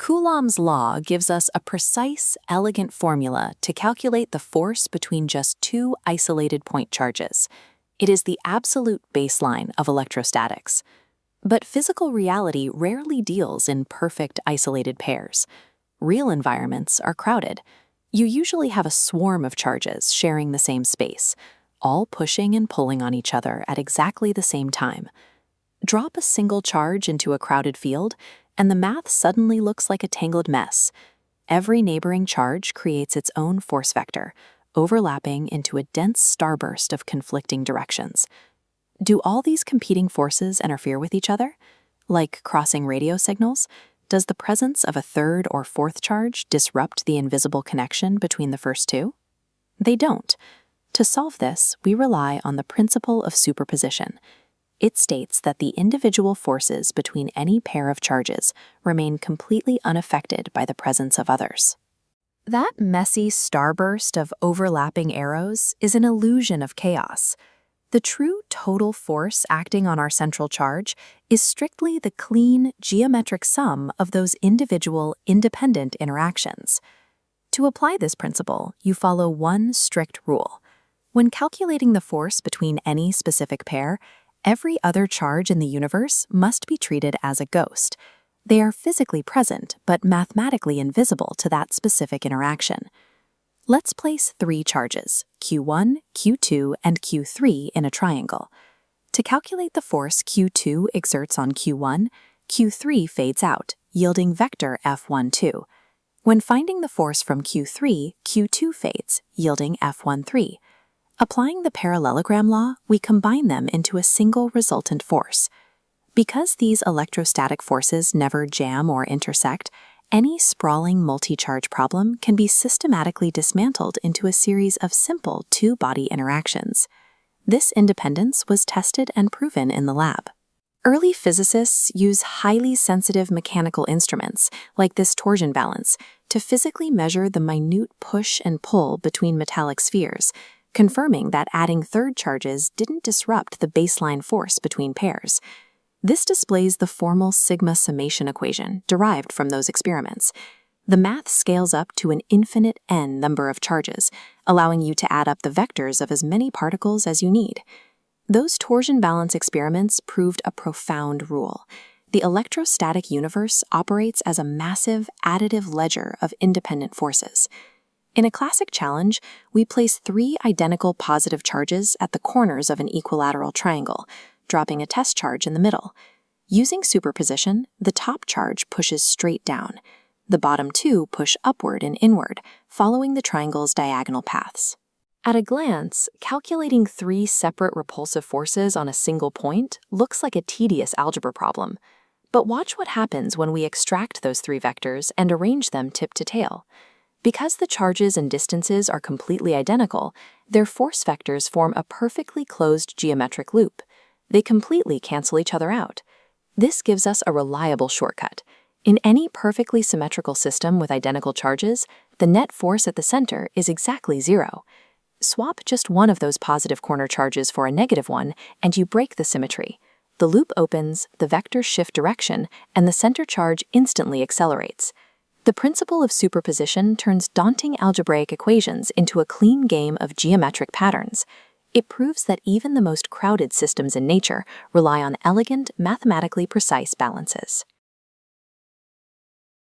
Coulomb's law gives us a precise, elegant formula to calculate the force between just two isolated point charges. It is the absolute baseline of electrostatics. But physical reality rarely deals in perfect isolated pairs. Real environments are crowded. You usually have a swarm of charges sharing the same space, all pushing and pulling on each other at exactly the same time. Drop a single charge into a crowded field, and the math suddenly looks like a tangled mess. Every neighboring charge creates its own force vector, overlapping into a dense starburst of conflicting directions. Do all these competing forces interfere with each other? Like crossing radio signals, does the presence of a third or fourth charge disrupt the invisible connection between the first two? They don't. To solve this, we rely on the principle of superposition. It states that the individual forces between any pair of charges remain completely unaffected by the presence of others. That messy starburst of overlapping arrows is an illusion of chaos. The true total force acting on our central charge is strictly the clean, geometric sum of those individual, independent interactions. To apply this principle, you follow one strict rule. When calculating the force between any specific pair, every other charge in the universe must be treated as a ghost. They are physically present, but mathematically invisible to that specific interaction. Let's place three charges, Q1, Q2, and Q3 in a triangle. To calculate the force Q2 exerts on Q1, Q3 fades out, yielding vector F12. When finding the force from Q3, Q2 fades, yielding F13. Applying the parallelogram law, we combine them into a single resultant force. Because these electrostatic forces never jam or intersect, any sprawling multi-charge problem can be systematically dismantled into a series of simple two-body interactions. This independence was tested and proven in the lab. Early physicists use highly sensitive mechanical instruments, like this torsion balance, to physically measure the minute push and pull between metallic spheres, confirming that adding third charges didn't disrupt the baseline force between pairs. This displays the formal sigma summation equation derived from those experiments. The math scales up to an infinite n number of charges, allowing you to add up the vectors of as many particles as you need. Those torsion balance experiments proved a profound rule. The electrostatic universe operates as a massive additive ledger of independent forces. In a classic challenge, we place three identical positive charges at the corners of an equilateral triangle, dropping a test charge in the middle. Using superposition, the top charge pushes straight down. The bottom two push upward and inward, following the triangle's diagonal paths. At a glance, calculating three separate repulsive forces on a single point looks like a tedious algebra problem. But watch what happens when we extract those three vectors and arrange them tip to tail. Because the charges and distances are completely identical, their force vectors form a perfectly closed geometric loop. They completely cancel each other out. This gives us a reliable shortcut. In any perfectly symmetrical system with identical charges, the net force at the center is exactly zero. Swap just one of those positive corner charges for a negative one, and you break the symmetry. The loop opens, the vectors shift direction, and the center charge instantly accelerates. The principle of superposition turns daunting algebraic equations into a clean game of geometric patterns. It proves that even the most crowded systems in nature rely on elegant, mathematically precise balances.